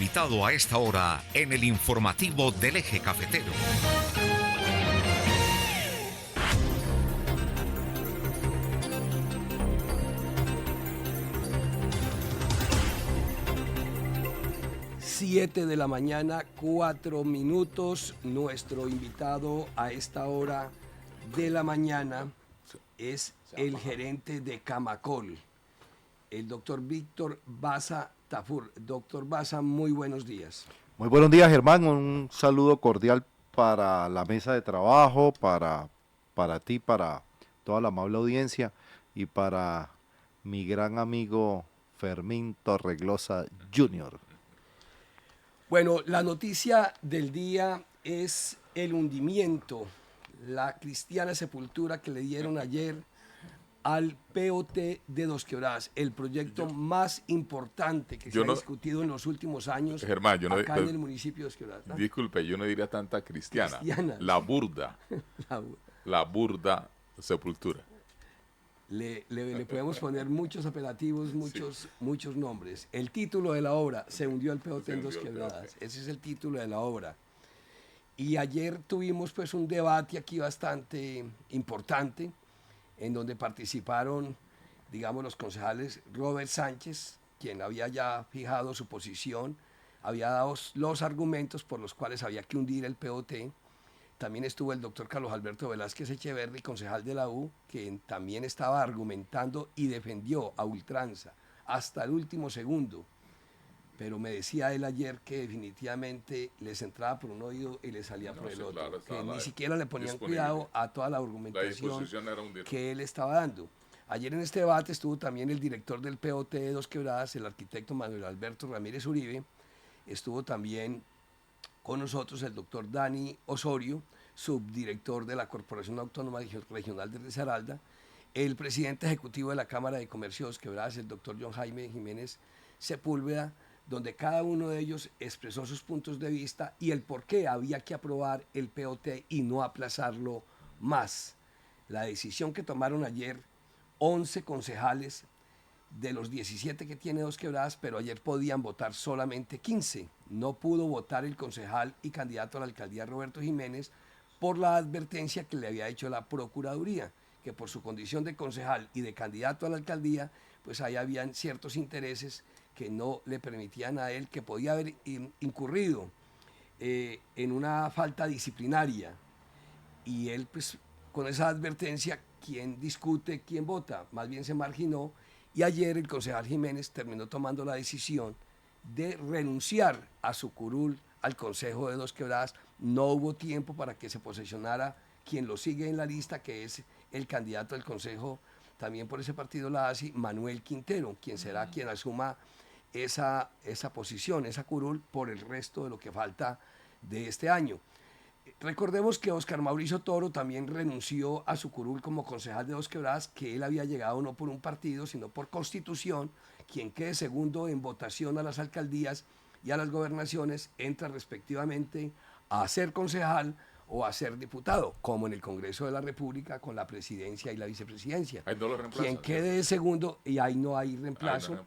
invitado a esta hora en el informativo del Eje Cafetero. Siete de la mañana, 4 minutos. Nuestro invitado a esta hora de la mañana es el gerente de Camacol, el doctor Víctor Baza Tafur. Doctor Baza, muy buenos días. Muy buenos días, Germán. Un saludo cordial para la mesa de trabajo, para ti, para toda la amable audiencia y para mi gran amigo Fermín Torreglosa Jr. Bueno, la noticia del día es el hundimiento, la cristiana sepultura que le dieron ayer al POT de Dos Quebradas, el proyecto más importante que se ha discutido en los últimos años, Germán, acá en el municipio de Dos Quebradas, ¿no? Disculpe, yo no diría tanta cristiana. La burda. La burda sepultura. Le podemos poner muchos apelativos, muchos nombres. El título de la obra, Se hundió el POT en Dos Quebradas. Ese es el título de la obra. Y ayer tuvimos pues un debate aquí bastante importante, en donde participaron, digamos, los concejales Robert Sánchez, quien había ya fijado su posición, había dado los argumentos por los cuales había que hundir el POT. También estuvo el doctor Carlos Alberto Velázquez Echeverri, concejal de la U, que también estaba argumentando y defendió a ultranza hasta el último segundo. Pero me decía él ayer que definitivamente les entraba por un oído y les salía por el otro. Claro, que ni siquiera le ponían cuidado a toda la argumentación que él estaba dando. Ayer en este debate estuvo también el director del POT de Dos Quebradas, el arquitecto Manuel Alberto Ramírez Uribe. Estuvo también con nosotros el doctor Dani Osorio, subdirector de la Corporación Autónoma Regional de Risaralda, el presidente ejecutivo de la Cámara de Comercio de Dos Quebradas, el doctor John Jaime Jiménez Sepúlveda, donde cada uno de ellos expresó sus puntos de vista y el por qué había que aprobar el POT y no aplazarlo más. La decisión que tomaron ayer 11 concejales de los 17 que tiene Dos Quebradas, pero ayer podían votar solamente 15. No pudo votar el concejal y candidato a la alcaldía Roberto Jiménez por la advertencia que le había hecho la Procuraduría, que por su condición de concejal y de candidato a la alcaldía, pues ahí habían ciertos intereses que no le permitían a él, que podía haber incurrido en una falta disciplinaria. Y él, pues, con esa advertencia, ¿quién discute, quién vota? Más bien se marginó. Y ayer el concejal Jiménez terminó tomando la decisión de renunciar a su curul al Consejo de Dos Quebradas. No hubo tiempo para que se posesionara quien lo sigue en la lista, que es el candidato del Consejo, también por ese partido la ASI, Manuel Quintero, quien será quien asuma esa posición, esa curul, por el resto de lo que falta de este año. Recordemos que Óscar Mauricio Toro también renunció a su curul como concejal de Dos Quebradas, que él había llegado no por un partido, sino por constitución. Quien quede segundo en votación a las alcaldías y a las gobernaciones entra respectivamente a ser concejal o a ser diputado, como en el Congreso de la República con la presidencia y la vicepresidencia. Ahí no lo reemplazan. Quien quede segundo, y ahí no hay reemplazo.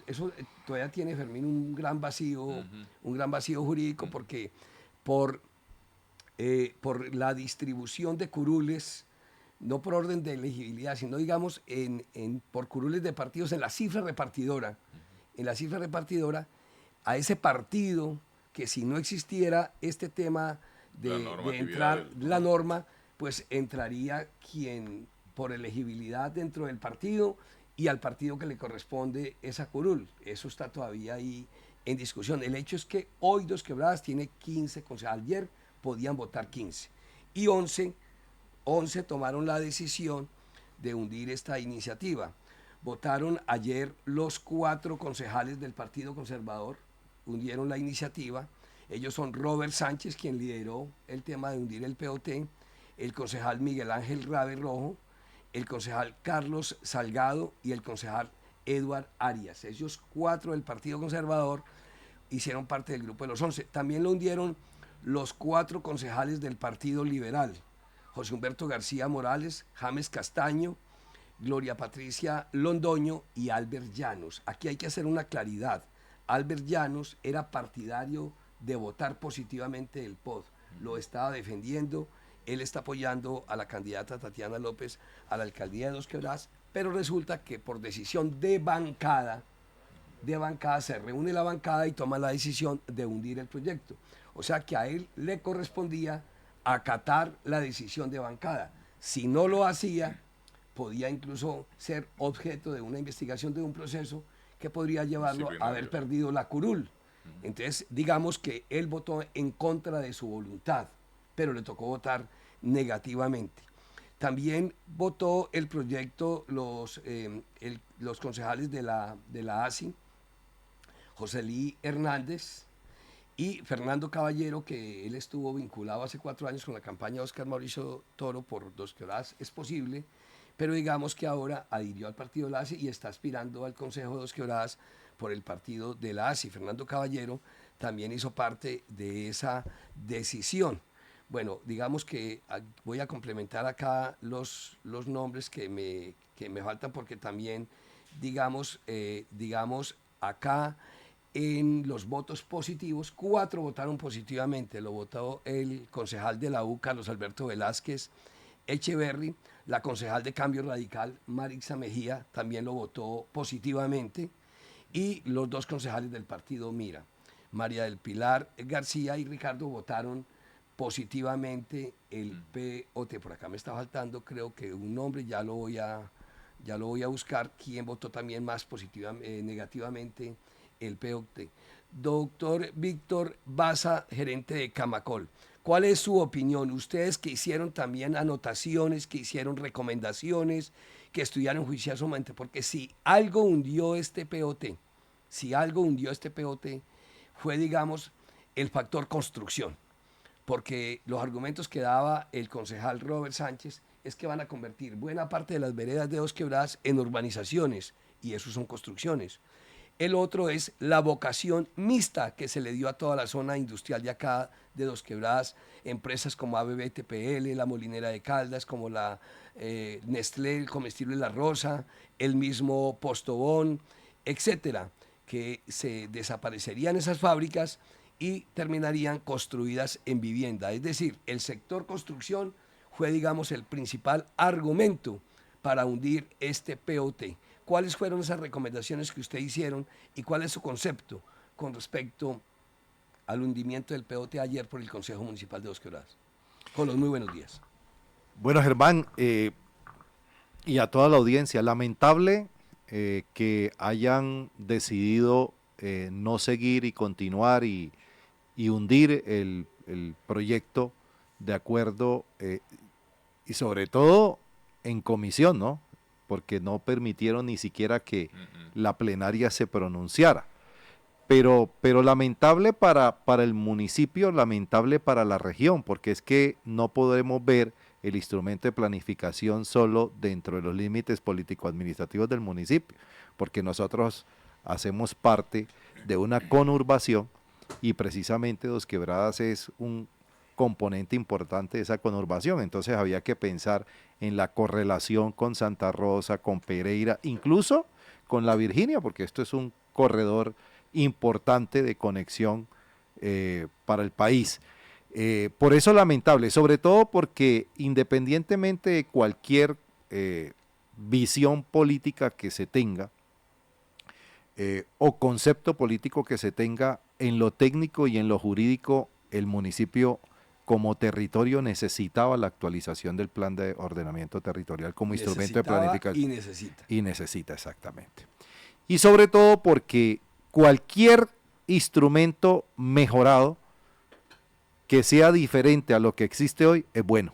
Eso todavía tiene, Fermín, un gran vacío, un gran vacío jurídico, porque por la distribución de curules, no por orden de elegibilidad, sino digamos por curules de partidos en la cifra repartidora. En la cifra repartidora, a ese partido que si no existiera este tema de entrar la norma, pues entraría quien por elegibilidad dentro del partido y al partido que le corresponde esa curul. Eso está todavía ahí en discusión. El hecho es que hoy Dos Quebradas tiene 15 concejales. Ayer podían votar 15 y 11 tomaron la decisión de hundir esta iniciativa. Votaron ayer los 4 concejales del Partido Conservador, hundieron la iniciativa. Ellos son Robert Sánchez, quien lideró el tema de hundir el POT, el concejal Miguel Ángel Rabe Rojo, el concejal Carlos Salgado y el concejal Eduard Arias. Ellos 4 del Partido Conservador hicieron parte del grupo de los 11. También lo hundieron los 4 concejales del Partido Liberal, José Humberto García Morales, James Castaño, Gloria Patricia Londoño y Albert Llanos. Aquí hay que hacer una claridad. Albert Llanos era partidario de votar positivamente el POD, lo estaba defendiendo, él está apoyando a la candidata Tatiana López a la alcaldía de Dos Quebradas, pero resulta que por decisión de bancada se reúne la bancada y toma la decisión de hundir el proyecto. O sea que a él le correspondía acatar la decisión de bancada. Si no lo hacía, podía incluso ser objeto de una investigación, de un proceso que podría llevarlo a haber perdido la curul. Entonces, digamos que él votó en contra de su voluntad, pero le tocó votar negativamente. También votó el proyecto los concejales de la ASI, José Lee Hernández y Fernando Caballero, que él estuvo vinculado hace 4 años con la campaña de Óscar Mauricio Toro por Dos Quebradas es posible, pero digamos que ahora adhirió al partido de la ASI y está aspirando al Consejo de Dos Quebradas por el partido de la ASI. Fernando Caballero también hizo parte de esa decisión. Bueno, digamos que voy a complementar acá los nombres que me faltan, porque también, digamos acá en los votos positivos, 4 votaron positivamente. Lo votó el concejal de la U, Carlos Alberto Velázquez Echeverry, la concejal de Cambio Radical, Marixa Mejía, también lo votó positivamente, y los 2 concejales del partido Mira, María del Pilar García y Ricardo, votaron positivamente el POT. Por acá me está faltando, creo que un nombre, ya lo voy a buscar, quién votó también más negativamente el POT. Doctor Víctor Baza, gerente de Camacol, ¿cuál es su opinión? Ustedes que hicieron también anotaciones, que hicieron recomendaciones, que estudiaron juiciosamente, porque si algo hundió este POT, fue, digamos, el factor construcción, porque los argumentos que daba el concejal Robert Sánchez es que van a convertir buena parte de las veredas de Dos Quebradas en urbanizaciones, y eso son construcciones. El otro es la vocación mixta que se le dio a toda la zona industrial de acá, de Dos Quebradas, empresas como ABB TPL, la Molinera de Caldas, como la Nestlé, el comestible La Rosa, el mismo Postobón, etcétera, que se desaparecerían esas fábricas y terminarían construidas en vivienda. Es decir, el sector construcción fue, digamos, el principal argumento para hundir este POT. ¿Cuáles fueron esas recomendaciones que usted hicieron y cuál es su concepto con respecto al hundimiento del POT ayer por el Consejo Municipal de Dos Quebradas? Con los muy buenos días. Bueno, Germán, y a toda la audiencia, lamentable que hayan decidido no seguir y continuar y hundir el proyecto de acuerdo, y sobre todo en comisión, ¿no? Porque no permitieron ni siquiera que la plenaria se pronunciara. Pero lamentable para el municipio, lamentable para la región, porque es que no podemos ver el instrumento de planificación solo dentro de los límites político-administrativos del municipio, porque nosotros hacemos parte de una conurbación y precisamente Dos Quebradas es un componente importante de esa conurbación. Entonces había que pensar en la correlación con Santa Rosa, con Pereira, incluso con la Virginia, porque esto es un corredor importante de conexión para el país. Por eso lamentable, sobre todo porque independientemente de cualquier visión política que se tenga o concepto político que se tenga, en lo técnico y en lo jurídico, el municipio como territorio necesitaba la actualización del plan de ordenamiento territorial como instrumento de planificación. Y necesita, exactamente. Y sobre todo porque cualquier instrumento mejorado que sea diferente a lo que existe hoy es bueno,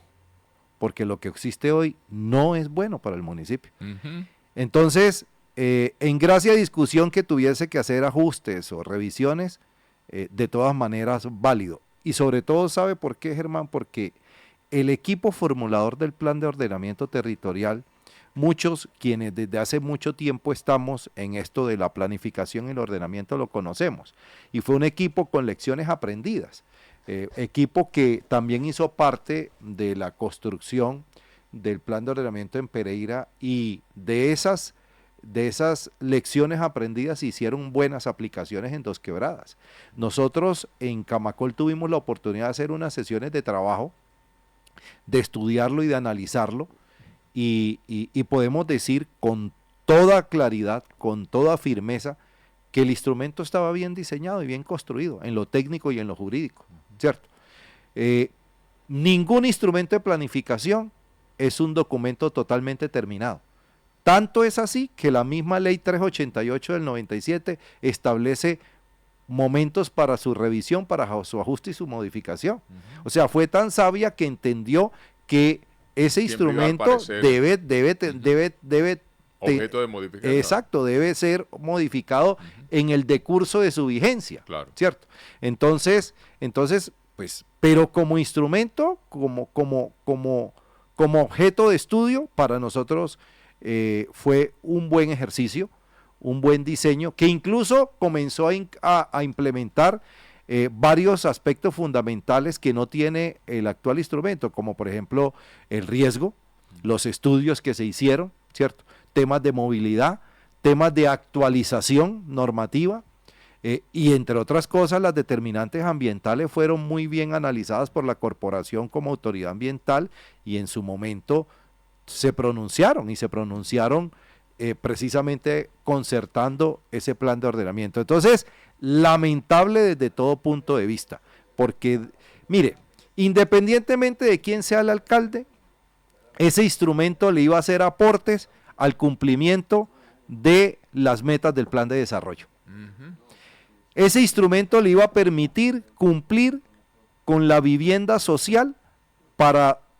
porque lo que existe hoy no es bueno para el municipio. Entonces, en gracia discusión que tuviese que hacer ajustes o revisiones, de todas maneras válido. Y sobre todo, ¿sabe por qué, Germán? Porque el equipo formulador del plan de ordenamiento territorial, muchos quienes desde hace mucho tiempo estamos en esto de la planificación y el ordenamiento lo conocemos. Y fue un equipo con lecciones aprendidas. Equipo que también hizo parte de la construcción del plan de ordenamiento en Pereira y de esas esas lecciones aprendidas se hicieron buenas aplicaciones en Dos Quebradas. Nosotros en Camacol tuvimos la oportunidad de hacer unas sesiones de trabajo, de estudiarlo y de analizarlo, y podemos decir con toda claridad, con toda firmeza, que el instrumento estaba bien diseñado y bien construido en lo técnico y en lo jurídico, ¿cierto? Ningún instrumento de planificación es un documento totalmente terminado. Tanto es así que la misma ley 388 del 97 establece momentos para su revisión, para su ajuste y su modificación. O sea, fue tan sabia que entendió que ese instrumento debe objeto de modificación. Exacto, debe ser modificado en el decurso de su vigencia, claro. ¿Cierto? Entonces, pues, pero como instrumento, como objeto de estudio, para nosotros fue un buen ejercicio, un buen diseño, que incluso comenzó a implementar varios aspectos fundamentales que no tiene el actual instrumento, como por ejemplo el riesgo, los estudios que se hicieron, ¿cierto? Temas de movilidad, temas de actualización normativa, y entre otras cosas las determinantes ambientales fueron muy bien analizadas por la corporación como autoridad ambiental, y en su momento se pronunciaron precisamente concertando ese plan de ordenamiento. Entonces, lamentable desde todo punto de vista, porque mire, independientemente de quién sea el alcalde, ese instrumento le iba a hacer aportes al cumplimiento de las metas del plan de desarrollo. Ese instrumento le iba a permitir cumplir con la vivienda social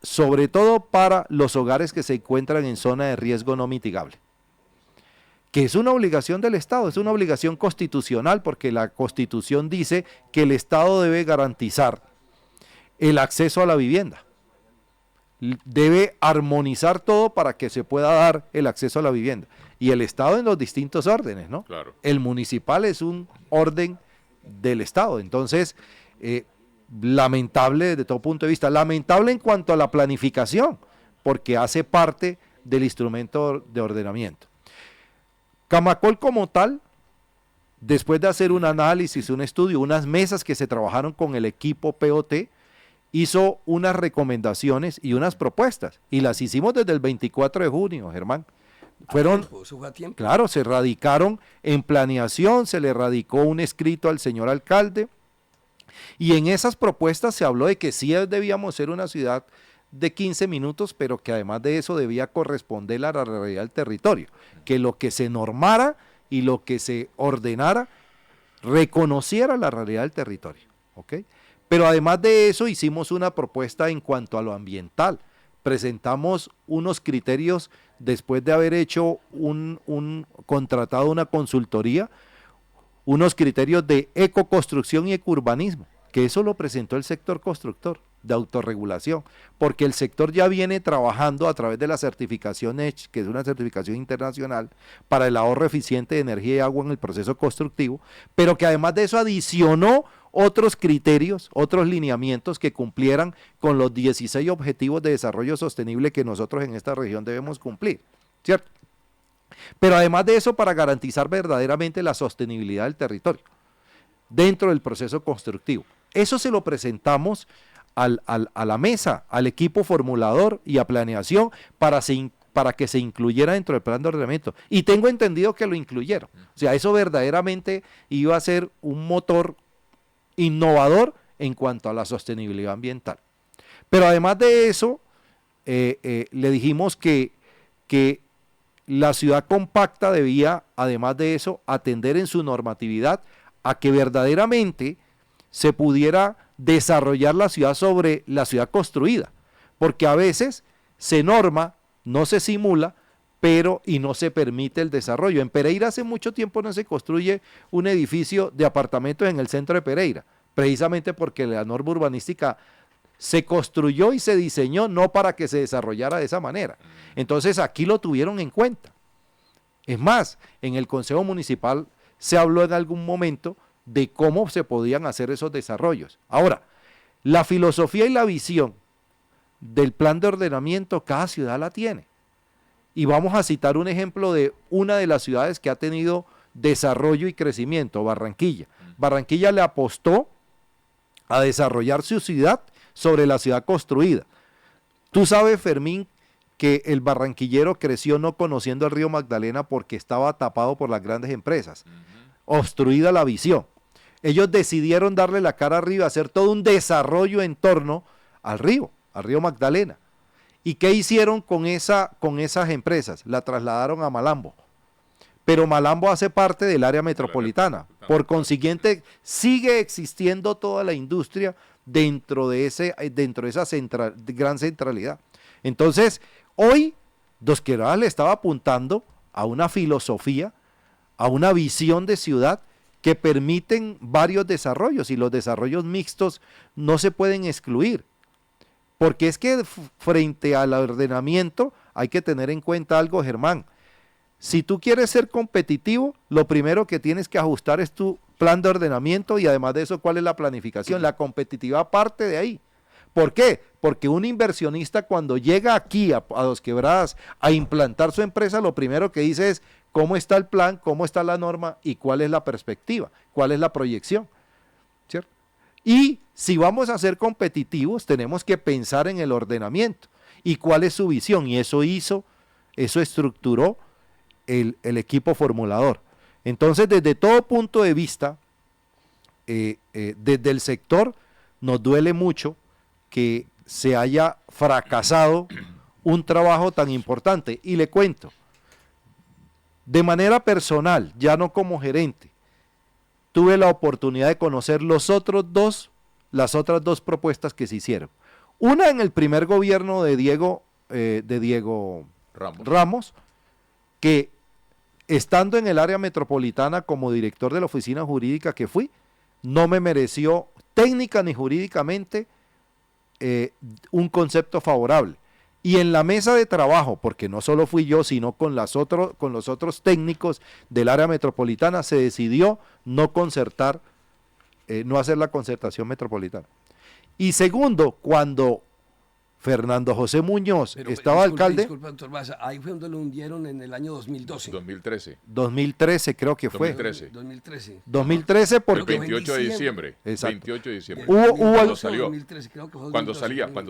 sobre todo para los hogares que se encuentran en zona de riesgo no mitigable, que es una obligación del Estado, es una obligación constitucional, porque la Constitución dice que el Estado debe garantizar el acceso a la vivienda, debe armonizar todo para que se pueda dar el acceso a la vivienda, y el Estado en los distintos órdenes, ¿no? Claro. El municipal es un orden del Estado. Entonces, lamentable desde todo punto de vista, lamentable en cuanto a la planificación, porque hace parte del instrumento de ordenamiento. Camacol como tal, después de hacer un análisis, un estudio, unas mesas que se trabajaron con el equipo POT, hizo unas recomendaciones y unas propuestas, y las hicimos desde el 24 de junio, Germán. Claro, se radicaron en planeación, se le radicó un escrito al señor alcalde, y en esas propuestas se habló de que sí debíamos ser una ciudad de 15 minutos, pero que además de eso debía corresponder a la realidad del territorio, que lo que se normara y lo que se ordenara reconociera la realidad del territorio, ¿ok? Pero además de eso hicimos una propuesta en cuanto a lo ambiental, presentamos unos criterios después de haber hecho contratado una consultoría, unos criterios de ecoconstrucción y ecourbanismo, que eso lo presentó el sector constructor de autorregulación, porque el sector ya viene trabajando a través de la certificación EDGE, que es una certificación internacional para el ahorro eficiente de energía y agua en el proceso constructivo, pero que además de eso adicionó otros criterios, otros lineamientos que cumplieran con los 16 objetivos de desarrollo sostenible que nosotros en esta región debemos cumplir, ¿cierto? Pero además de eso, para garantizar verdaderamente la sostenibilidad del territorio dentro del proceso constructivo. Eso se lo presentamos a la mesa, al equipo formulador y a planeación para que se incluyera dentro del plan de ordenamiento. Y tengo entendido que lo incluyeron. O sea, eso verdaderamente iba a ser un motor innovador en cuanto a la sostenibilidad ambiental. Pero además de eso, le dijimos que la ciudad compacta debía, además de eso, atender en su normatividad a que verdaderamente se pudiera desarrollar la ciudad sobre la ciudad construida, porque a veces se norma, no se simula, y no se permite el desarrollo. En Pereira hace mucho tiempo no se construye un edificio de apartamentos en el centro de Pereira, precisamente porque la norma urbanística se construyó y se diseñó no para que se desarrollara de esa manera. Entonces aquí lo tuvieron en cuenta. Es más, en el Consejo Municipal se habló en algún momento de cómo se podían hacer esos desarrollos. Ahora, la filosofía y la visión del plan de ordenamiento cada ciudad la tiene. Y vamos a citar un ejemplo de una de las ciudades que ha tenido desarrollo y crecimiento, Barranquilla. Barranquilla le apostó a desarrollar su ciudad sobre la ciudad construida. Tú sabes, Fermín, que el barranquillero creció no conociendo el río Magdalena porque estaba tapado por las grandes empresas, obstruida la visión. Ellos decidieron darle la cara arriba, hacer todo un desarrollo en torno al río Magdalena. ¿Y qué hicieron con esas empresas? La trasladaron a Malambo. Pero Malambo hace parte del área metropolitana. Por consiguiente, sigue existiendo toda la industria dentro de esa gran centralidad. Entonces, hoy Dos Quebradas le estaba apuntando a una filosofía, a una visión de ciudad que permiten varios desarrollos, y los desarrollos mixtos no se pueden excluir. Porque es que frente al ordenamiento hay que tener en cuenta algo, Germán. Si tú quieres ser competitivo, lo primero que tienes que ajustar es tu plan de ordenamiento, y además de eso, ¿cuál es la planificación? La competitividad parte de ahí. ¿Por qué? Porque un inversionista, cuando llega aquí a Dos Quebradas a implantar su empresa, lo primero que dice es cómo está el plan, cómo está la norma y cuál es la perspectiva, cuál es la proyección, ¿cierto? Y si vamos a ser competitivos, tenemos que pensar en el ordenamiento y cuál es su visión, y eso estructuró el equipo formulador. Entonces, desde todo punto de vista, desde el sector, nos duele mucho que se haya fracasado un trabajo tan importante. Y le cuento, de manera personal, ya no como gerente, tuve la oportunidad de conocer las otras dos propuestas que se hicieron. Una en el primer gobierno de Diego Ramos, que estando en el área metropolitana como director de la oficina jurídica que fui, no me mereció técnica ni jurídicamente un concepto favorable. Y en la mesa de trabajo, porque no solo fui yo, sino con los otros técnicos del área metropolitana, se decidió no concertar, no hacer la concertación metropolitana. Y segundo, cuando Fernando José Muñoz estaba alcalde. Disculpa, doctor Maza, ahí fue donde lo hundieron en el año 2012. 2013 creo que fue. 2013 porque el 28 de diciembre. Exacto. 28 de diciembre. Cuando salió. 2013, creo que fue Cuando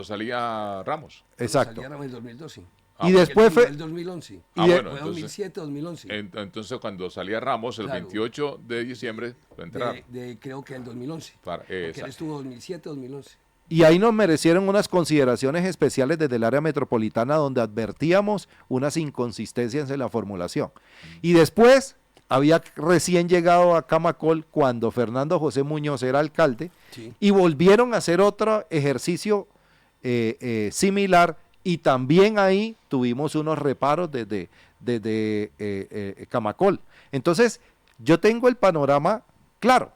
salía Ramos. Exacto. Salía Ramos en 2012. Y después fue el 2011. Bueno, fue 2007, 2011. Entonces, cuando salía Ramos, el 28 de diciembre, lo entraron. Creo que en 2011. Porque él estuvo 2007, 2011. Y ahí nos merecieron unas consideraciones especiales desde el área metropolitana, donde advertíamos unas inconsistencias en la formulación. Y después había recién llegado a Camacol cuando Fernando José Muñoz era alcalde, sí, y volvieron a hacer otro ejercicio similar, y también ahí tuvimos unos reparos desde Camacol. Entonces, yo tengo el panorama claro,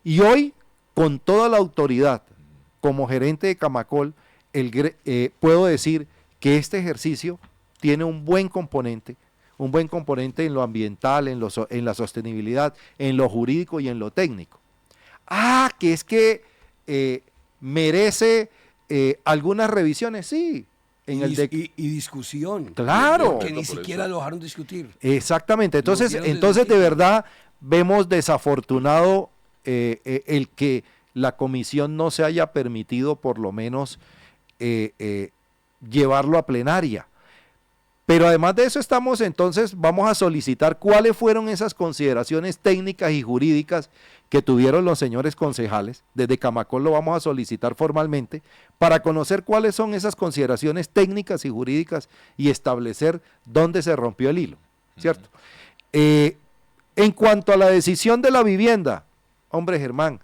y hoy, con toda la autoridad, como gerente de Camacol, puedo decir que este ejercicio tiene un buen componente en lo ambiental, en la sostenibilidad, en lo jurídico y en lo técnico. Que es que merece algunas revisiones, sí. Y discusión. Claro. Que ni siquiera lo dejaron discutir. Exactamente. Entonces de verdad vemos desafortunado el que la comisión no se haya permitido por lo menos llevarlo a plenaria. Pero además de eso vamos a solicitar cuáles fueron esas consideraciones técnicas y jurídicas que tuvieron los señores concejales. Desde Camacol lo vamos a solicitar formalmente para conocer cuáles son esas consideraciones técnicas y jurídicas y establecer dónde se rompió el hilo, ¿cierto? En cuanto a la decisión de la vivienda, hombre, Germán,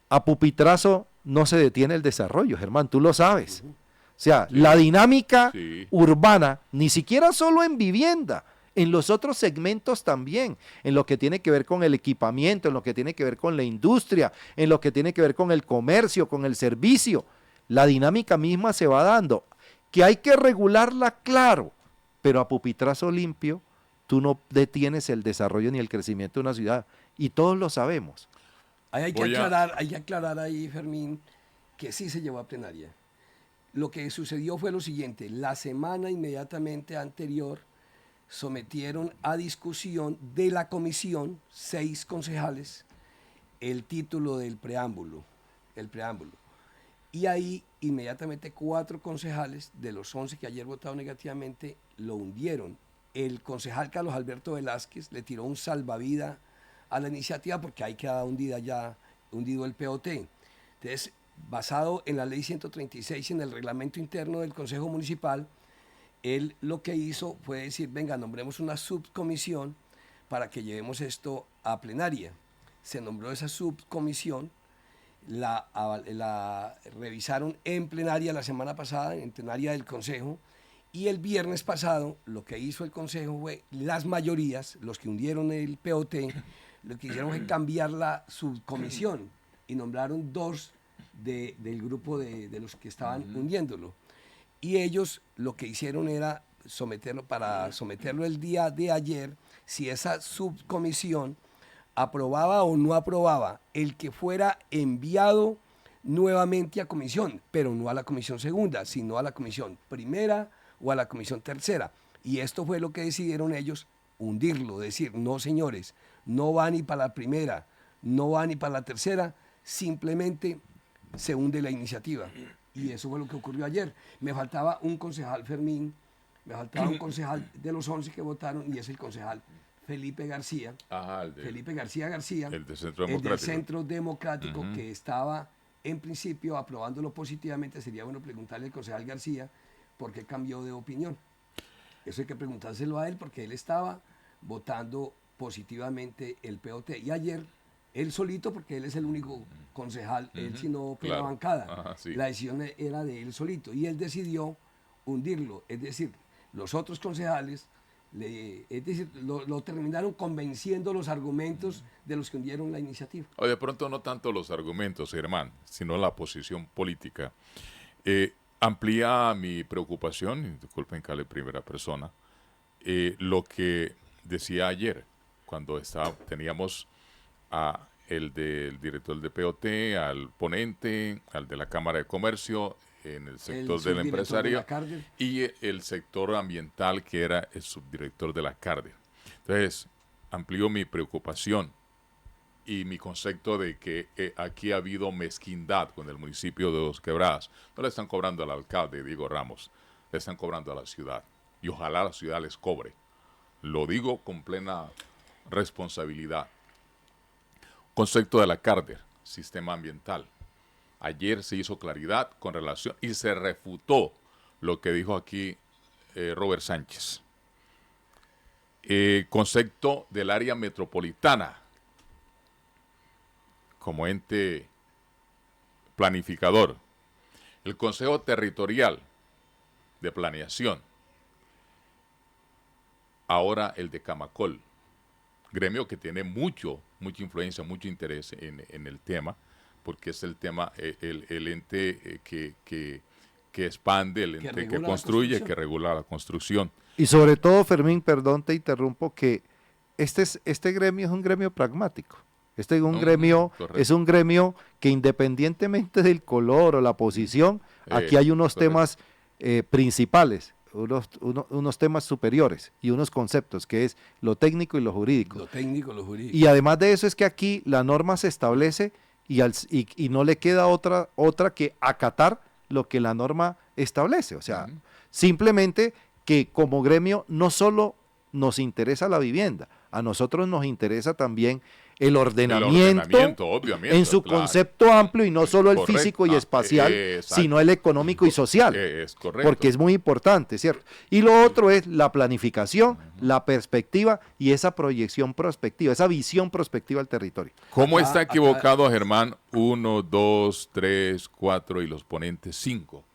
a pupitrazo no se detiene el desarrollo, Germán, tú lo sabes. O sea, sí, la dinámica urbana, ni siquiera solo en vivienda, en los otros segmentos también, en lo que tiene que ver con el equipamiento, en lo que tiene que ver con la industria, en lo que tiene que ver con el comercio, con el servicio, la dinámica misma se va dando. Que hay que regularla, claro, pero a pupitrazo limpio tú no detienes el desarrollo ni el crecimiento de una ciudad, y todos lo sabemos. Hay que aclarar ahí, Fermín, que sí se llevó a plenaria. Lo que sucedió fue lo siguiente: la semana inmediatamente anterior sometieron a discusión de la comisión, 6 concejales, el título del preámbulo, el preámbulo. Y ahí inmediatamente 4 concejales de los 11 que ayer votaron negativamente lo hundieron. El concejal Carlos Alberto Velázquez le tiró un salvavidas a la iniciativa porque ahí queda hundido el POT. Entonces, basado en la ley 136 y en el reglamento interno del Consejo Municipal, él lo que hizo fue decir, venga, nombremos una subcomisión para que llevemos esto a plenaria. Se nombró esa subcomisión, la revisaron en plenaria la semana pasada, en plenaria del Consejo, y el viernes pasado lo que hizo el Consejo fue, las mayorías, los que hundieron el POT, lo que hicieron fue cambiar la subcomisión y nombraron 2 del grupo de los que estaban hundiéndolo. Y ellos lo que hicieron era someterlo el día de ayer, si esa subcomisión aprobaba o no aprobaba el que fuera enviado nuevamente a comisión, pero no a la comisión segunda, sino a la comisión primera o a la comisión tercera. Y esto fue lo que decidieron ellos, hundirlo, decir, no señores, no va ni para la primera, no va ni para la tercera, simplemente se hunde la iniciativa. Y eso fue lo que ocurrió ayer. Me faltaba un concejal, Fermín, me faltaba un concejal de los 11 que votaron, y es el concejal Felipe García. Felipe García, el de del Centro Democrático, que estaba en principio aprobándolo positivamente. Sería bueno preguntarle al concejal García por qué cambió de opinión. Eso hay que preguntárselo a él, porque él estaba votando positivamente el POT. Y ayer, él solito, porque él es el único concejal, él si no pega bancada. La decisión era de él solito, y él decidió hundirlo. Es decir, los otros concejales lo terminaron convenciendo los argumentos de los que hundieron la iniciativa. O de pronto no tanto los argumentos, Germán, sino la posición política. Amplía mi preocupación, y disculpen que hable primera persona, lo que decía ayer, cuando teníamos a el del director del POT, al ponente, al de la Cámara de Comercio, en el sector del empresario, y el sector ambiental, que era el subdirector de la CARDE. Entonces, amplió mi preocupación y mi concepto de que aquí ha habido mezquindad con el municipio de Dos Quebradas. No le están cobrando al alcalde, Diego Ramos, le están cobrando a la ciudad. Y ojalá la ciudad les cobre. Lo digo con plena responsabilidad. Concepto de la CARDE, sistema ambiental. Ayer se hizo claridad con relación y se refutó lo que dijo aquí Robert Sánchez. Concepto del área metropolitana como ente planificador. El Consejo Territorial de Planeación. Ahora el de Camacol. Gremio que tiene mucha influencia, mucho interés en el tema, porque es el tema, el ente que expande, el ente que construye, que regula la construcción. Y sobre todo, Fermín, perdón, te interrumpo, que este gremio es un gremio pragmático. Este es un gremio, es un gremio que independientemente del color o la posición, aquí hay unos temas principales, unos temas superiores y unos conceptos, que es lo técnico y lo jurídico. Lo técnico y lo jurídico. Y además de eso es que aquí la norma se establece y no le queda otra que acatar lo que la norma establece. O sea, simplemente que como gremio no solo nos interesa la vivienda, a nosotros nos interesa también el ordenamiento obviamente, en su concepto amplio, y no solo el físico y espacial, sino el económico y social. Es correcto. Porque es muy importante, ¿cierto? Y lo otro es la planificación, la perspectiva y esa proyección prospectiva, esa visión prospectiva al territorio. ¿Cómo está equivocado, Germán? 1, 2, 3, 4 y los ponentes 5.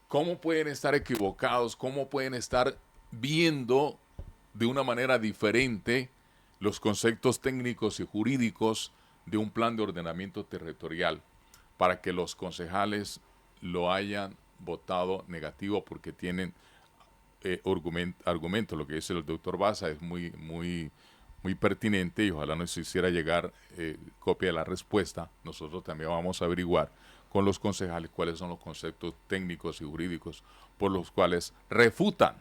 ¿Cómo pueden estar equivocados? ¿Cómo pueden estar viendo de una manera diferente los conceptos técnicos y jurídicos de un plan de ordenamiento territorial para que los concejales lo hayan votado negativo porque tienen argumento? Lo que dice el doctor Baza es muy pertinente, y ojalá nos hiciera llegar copia de la respuesta. Nosotros también vamos a averiguar con los concejales cuáles son los conceptos técnicos y jurídicos por los cuales refutan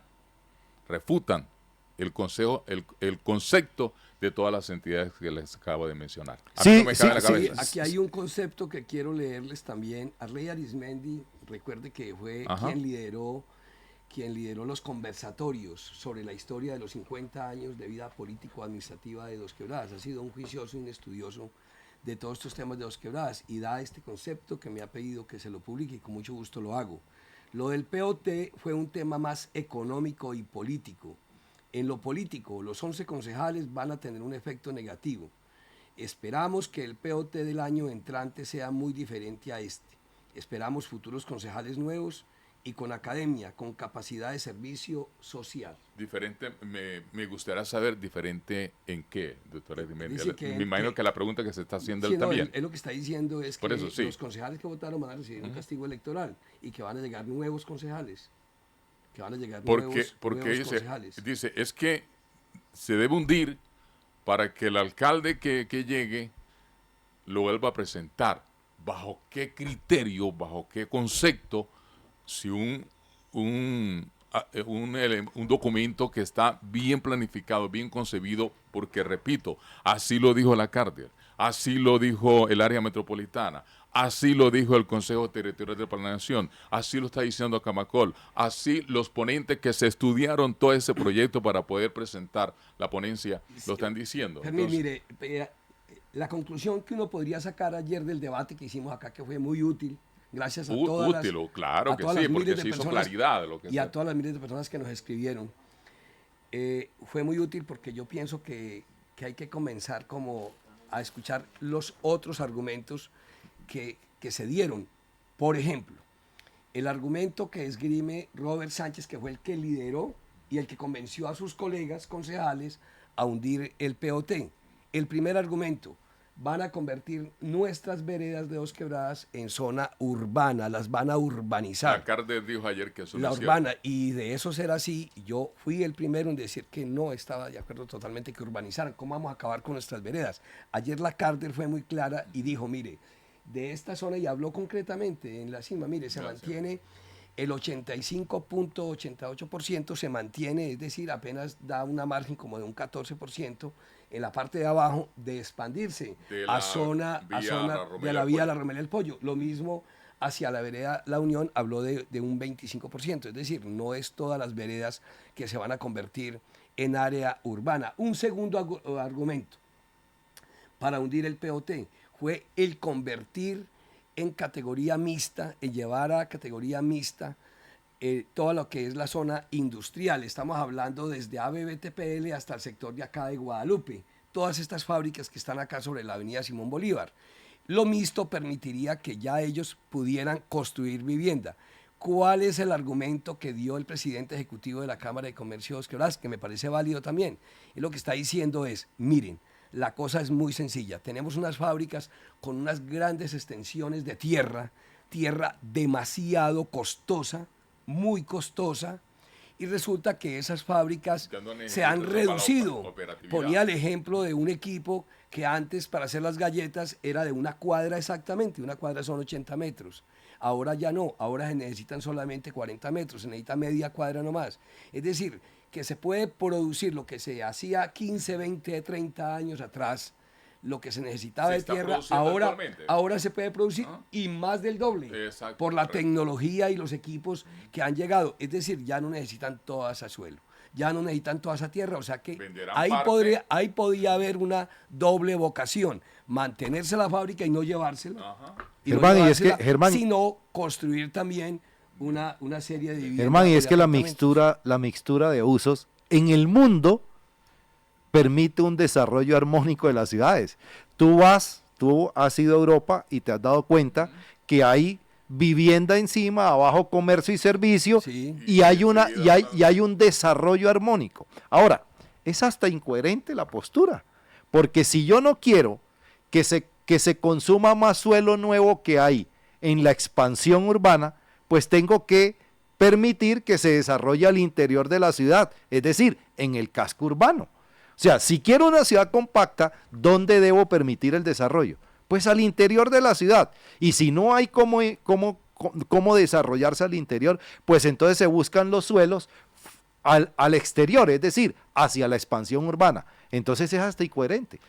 el consejo, el concepto de todas las entidades que les acabo de mencionar. A Sí, mí no me cabe sí, la Sí, cabeza. aquí hay un concepto que quiero leerles también. Arley Arismendi, recuerde que fue Ajá. quien lideró los conversatorios sobre la historia de los 50 años de vida político-administrativa de Dos Quebradas. Ha sido un juicioso y un estudioso de todos estos temas de Dos Quebradas y da este concepto que me ha pedido que se lo publique y con mucho gusto lo hago. Lo del POT fue un tema más económico y político. En lo político, los 11 concejales van a tener un efecto negativo. Esperamos que el POT del año entrante sea muy diferente a este. Esperamos futuros concejales nuevos y con academia, con capacidad de servicio social. Diferente, me gustaría saber diferente en qué, doctora Arismendi. Dice que Me imagino que la pregunta que se está haciendo él Sí, no, también. él lo que está diciendo es Por que eso, sí. los concejales que votaron van a recibir un castigo electoral y que van a llegar nuevos concejales. Que van a llegar Porque nuevos concejales. dice, es que se debe hundir para que el alcalde que llegue lo vuelva a presentar. ¿Bajo qué criterio, bajo qué concepto, si un documento que está bien planificado, bien concebido, porque repito, así lo dijo la Carter, así lo dijo el área metropolitana, así lo dijo el Consejo Territorial de Planeación, así lo está diciendo Camacol, así los ponentes que se estudiaron todo ese proyecto para poder presentar la ponencia lo están diciendo. Fermín, Entonces, mire, la conclusión que uno podría sacar ayer del debate que hicimos acá, que fue muy útil, gracias a todas útil, las, claro a que todas sí, las porque miles de se hizo personas claridad de lo que y a se- todas las miles de personas que nos escribieron. Fue muy útil porque yo pienso que hay que comenzar como a escuchar los otros argumentos que se dieron. Por ejemplo, el argumento que esgrime Robert Sánchez, que fue el que lideró y el que convenció a sus colegas concejales a hundir el POT. El primer argumento: van a convertir nuestras veredas de Dos Quebradas en zona urbana, las van a urbanizar. La Carter dijo ayer que eso La no es urbana, y de eso ser así, yo fui el primero en decir que no estaba de acuerdo totalmente que urbanizaran. ¿Cómo vamos a acabar con nuestras veredas? Ayer la Carter fue muy clara y dijo, mire, de esta zona, y habló concretamente en la cima, mire, se Gracias. mantiene el 85.88% se mantiene, es decir, apenas da una margen como de un 14% en la parte de abajo de expandirse De a la zona, vía La Romería de la del vía Pollo. La Romería del Pollo. Lo mismo hacia la vereda La Unión, habló de un 25%, es decir, no es todas las veredas que se van a convertir en área urbana. Un segundo argumento para hundir el POT fue el convertir en categoría mixta, en llevar a categoría mixta todo lo que es la zona industrial. Estamos hablando desde ABBTPL hasta el sector de acá de Guadalupe. Todas estas fábricas que están acá sobre la avenida Simón Bolívar. Lo mixto permitiría que ya ellos pudieran construir vivienda. ¿Cuál es el argumento que dio el presidente ejecutivo de la Cámara de Comercio de Dos Quebradas? Que me parece válido también. Y lo que está diciendo es, miren, la cosa es muy sencilla. Tenemos unas fábricas con unas grandes extensiones de tierra demasiado costosa, muy costosa, y resulta que esas fábricas Ya no necesitan se han para reducido. operatividad. Ponía el ejemplo de un equipo que antes para hacer las galletas era de una cuadra exactamente, una cuadra son 80 metros. Ahora ya no, ahora se necesitan solamente 40 metros, se necesita media cuadra nomás. Es decir, que se puede producir lo que se hacía 15, 20, 30 años atrás, lo que se necesitaba Se de está tierra, produciendo ahora, actualmente. ahora se puede producir Ah. y más del doble Exacto, por la correcto. tecnología y los equipos que han llegado. Es decir, ya no necesitan toda esa suelo, ya no necesitan toda esa tierra, o sea que Venderán ahí parte. podía haber una doble vocación, mantenerse la fábrica y no llevársela, Ajá. Germán, y es que, Germán- sino construir también una serie de viviendas. Germán, y es que la apartamentos. mixtura de usos en el mundo permite un desarrollo armónico de las ciudades. Tú has ido a Europa y te has dado cuenta que hay vivienda encima, abajo comercio y servicio, Sí. y hay un desarrollo armónico. Ahora, es hasta incoherente la postura, porque si yo no quiero que se consuma más suelo nuevo que hay en la expansión urbana, pues tengo que permitir que se desarrolle al interior de la ciudad, es decir, en el casco urbano. O sea, si quiero una ciudad compacta, ¿dónde debo permitir el desarrollo? Pues al interior de la ciudad. Y si no hay cómo desarrollarse al interior, pues entonces se buscan los suelos al exterior, es decir, hacia la expansión urbana. Entonces es hasta incoherente.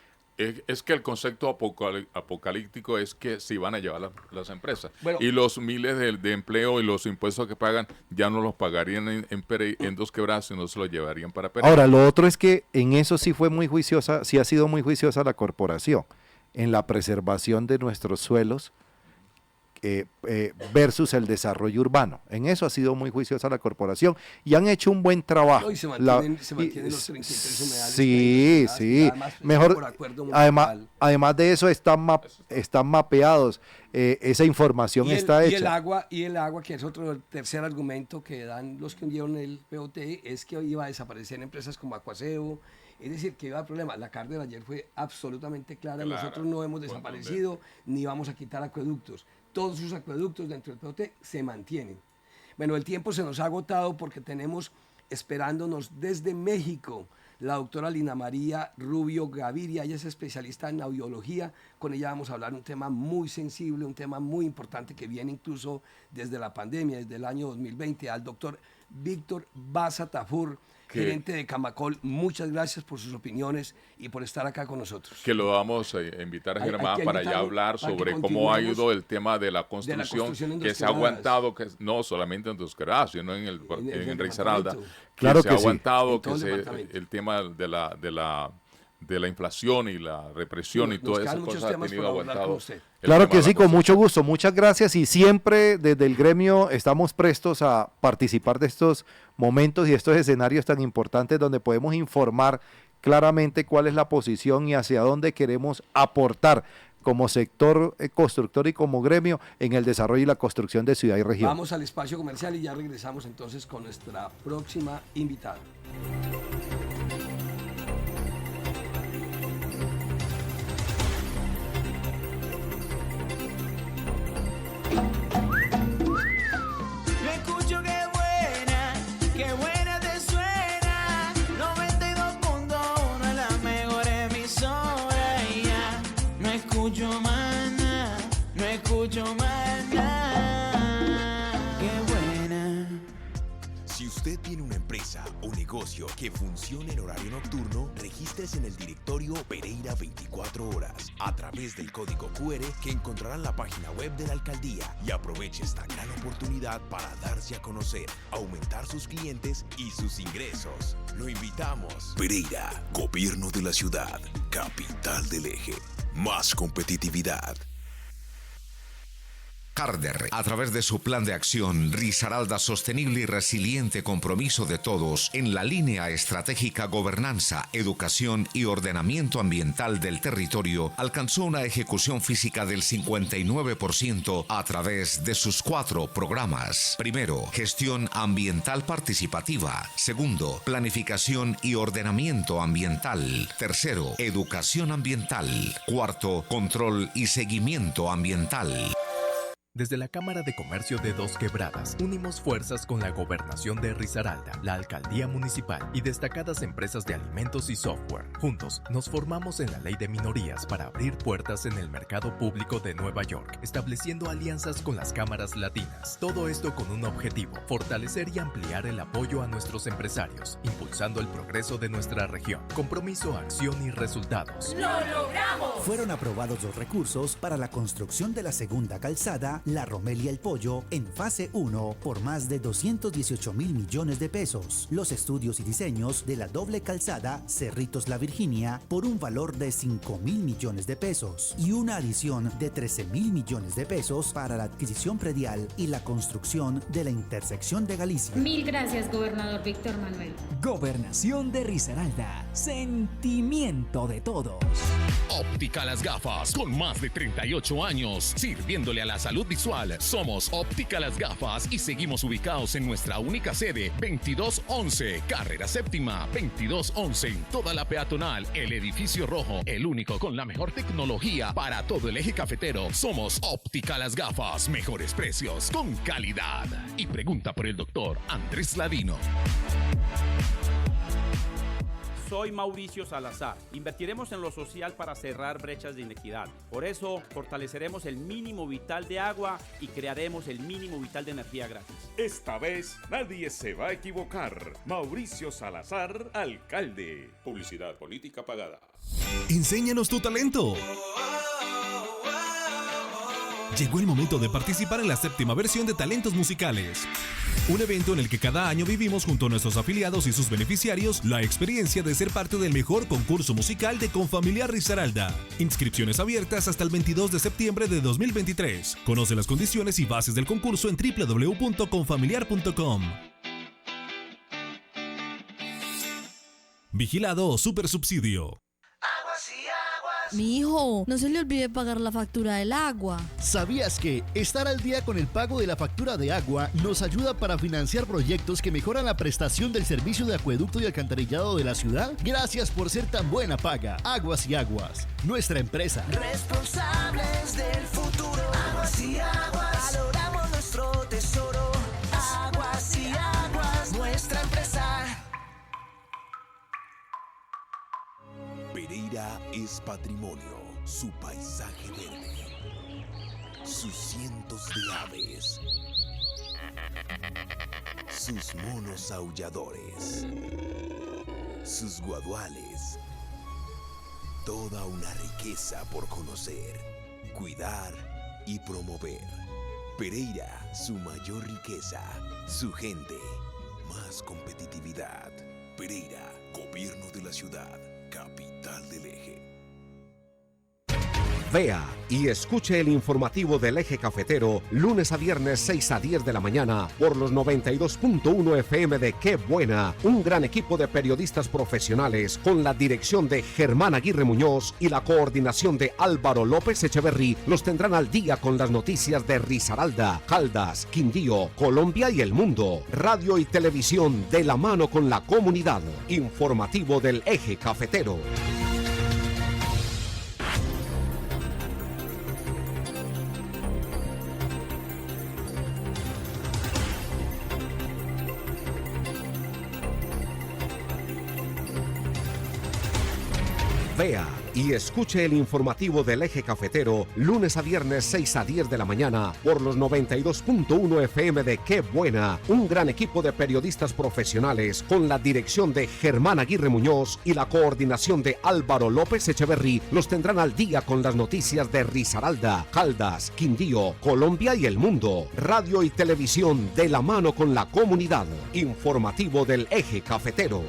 Es que el concepto apocalíptico es que se van a llevar las empresas. Bueno, y los miles de empleo y los impuestos que pagan ya no los pagarían en Dos Quebradas, sino se los llevarían para Pereira. Ahora, lo otro es que en eso sí fue muy juiciosa, sí ha sido muy juiciosa la corporación, en la preservación de nuestros suelos versus el desarrollo urbano. En eso ha sido muy juiciosa la corporación y han hecho un buen trabajo. No, y se mantienen los 33 humedales. Sí, que sí. además, Mejor, por acuerdo municipal. además de eso están mapeados. Esa información está hecha. Y el agua, que es otro tercer argumento que dan los que hundieron el POT, es que iba a desaparecer empresas como Acuaseo. Es decir, que iba a haber problema. La Cárdenas ayer fue absolutamente clara. Nosotros no hemos desaparecido ni vamos a quitar acueductos. Todos sus acueductos dentro del POT se mantienen. Bueno, el tiempo se nos ha agotado porque tenemos esperándonos desde México la doctora Lina María Rubio Gaviria. Ella es especialista en audiología. Con ella vamos a hablar un tema muy sensible, un tema muy importante que viene incluso desde la pandemia, desde el año 2020, al doctor Víctor Baza Tafur, gerente de Camacol. Muchas gracias por sus opiniones y por estar acá con nosotros. Que lo vamos a invitar a Germán para ya hablar sobre cómo ha ido el tema de la construcción que se ha aguantado, que no solamente en Dos Quebradas, sino en Risaralda, claro que que se ha aguantado, que el tema de la inflación y la represión y todas esas cosas ha tenido aguantado. Claro que sí, con mucho gusto. Muchas gracias y siempre desde el gremio estamos prestos a participar de estos momentos y estos escenarios tan importantes donde podemos informar claramente cuál es la posición y hacia dónde queremos aportar como sector constructor y como gremio en el desarrollo y la construcción de ciudad y región. Vamos al espacio comercial y ya regresamos entonces con nuestra próxima invitada. Qué buena te suena. 92.1 es la mejor emisora. Y ya no escucho más nada, no escucho más nada. Qué buena. Si usted tiene una empresa o negocio que funcione en horario nocturno, regístrese en el directorio Pereira 24 horas a través del código QR que encontrará en la página web de la alcaldía y aproveche esta gran oportunidad para darse a conocer, aumentar sus clientes y sus ingresos. Lo invitamos. Pereira, Gobierno de la Ciudad, capital del eje. Más competitividad. Carder, a través de su plan de acción Risaralda Sostenible y Resiliente, compromiso de todos en la línea estratégica Gobernanza, Educación y Ordenamiento Ambiental del territorio, alcanzó una ejecución física del 59% a través de sus 4 programas. Primero, gestión ambiental participativa. Segundo, planificación y ordenamiento ambiental. Tercero, educación ambiental. Cuarto, control y seguimiento ambiental. Desde la Cámara de Comercio de Dos Quebradas, unimos fuerzas con la Gobernación de Risaralda, la Alcaldía Municipal y destacadas empresas de alimentos y software. Juntos, nos formamos en la Ley de Minorías para abrir puertas en el mercado público de Nueva York, estableciendo alianzas con las cámaras latinas. Todo esto con un objetivo: fortalecer y ampliar el apoyo a nuestros empresarios, impulsando el progreso de nuestra región. Compromiso, acción y resultados. ¡Lo logramos! Fueron aprobados los recursos para la construcción de la segunda calzada La Romelia El Pollo en fase 1 por más de 218,000 millones de pesos. Los estudios y diseños de la doble calzada Cerritos La Virginia por un valor de 5,000 millones de pesos y una adición de 13,000 millones de pesos para la adquisición predial y la construcción de la intersección de Galicia. Mil gracias, gobernador Víctor Manuel. Gobernación de Risaralda, sentimiento de todos. Óptica Las Gafas, con más de 38 años, sirviéndole a la salud visual. Somos Óptica Las Gafas y seguimos ubicados en nuestra única sede, 2211, carrera séptima, 2211, en toda la peatonal, el edificio rojo, el único con la mejor tecnología para todo el eje cafetero. Somos Óptica Las Gafas, mejores precios, con calidad. Y pregunta por el doctor Andrés Ladino. Soy Mauricio Salazar. Invertiremos en lo social para cerrar brechas de inequidad. Por eso, fortaleceremos el mínimo vital de agua y crearemos el mínimo vital de energía gratis. Esta vez nadie se va a equivocar. Mauricio Salazar, alcalde. Publicidad política pagada. Enséñanos tu talento. Llegó el momento de participar en la 7ª versión de Talentos Musicales. Un evento en el que cada año vivimos junto a nuestros afiliados y sus beneficiarios la experiencia de ser parte del mejor concurso musical de Confamiliar Risaralda. Inscripciones abiertas hasta el 22 de septiembre de 2023. Conoce las condiciones y bases del concurso en www.confamiliar.com. Vigilado Supersubsidio. Mi hijo, no se le olvide pagar la factura del agua. ¿Sabías que estar al día con el pago de la factura de agua nos ayuda para financiar proyectos que mejoran la prestación del servicio de acueducto y alcantarillado de la ciudad? Gracias por ser tan buena paga. Aguas y Aguas, nuestra empresa. Responsables del futuro. Aguas y Aguas. Valoramos nuestro tesoro. Aguas y Aguas, nuestra empresa. Pereira es patrimonio, su paisaje verde, sus cientos de aves, sus monos aulladores, sus guaduales, toda una riqueza por conocer, cuidar y promover. Pereira, su mayor riqueza, su gente, más competitividad. Pereira, gobierno de la ciudad. Capital del Eje. Vea y escuche el informativo del Eje Cafetero lunes a viernes 6 a 10 de la mañana por los 92.1 FM de Qué Buena, un gran equipo de periodistas profesionales con la dirección de Germán Aguirre Muñoz y la coordinación de Álvaro López Echeverry los tendrán al día con las noticias de Risaralda, Caldas, Quindío, Colombia y el mundo. Radio y televisión de la mano con la comunidad. Informativo del Eje Cafetero. Vea y escuche el informativo del Eje Cafetero lunes a viernes 6 a 10 de la mañana por los 92.1 FM de Qué Buena, un gran equipo de periodistas profesionales con la dirección de Germán Aguirre Muñoz y la coordinación de Álvaro López Echeverry los tendrán al día con las noticias de Risaralda, Caldas, Quindío, Colombia y el mundo. Radio y televisión de la mano con la comunidad. Informativo del Eje Cafetero.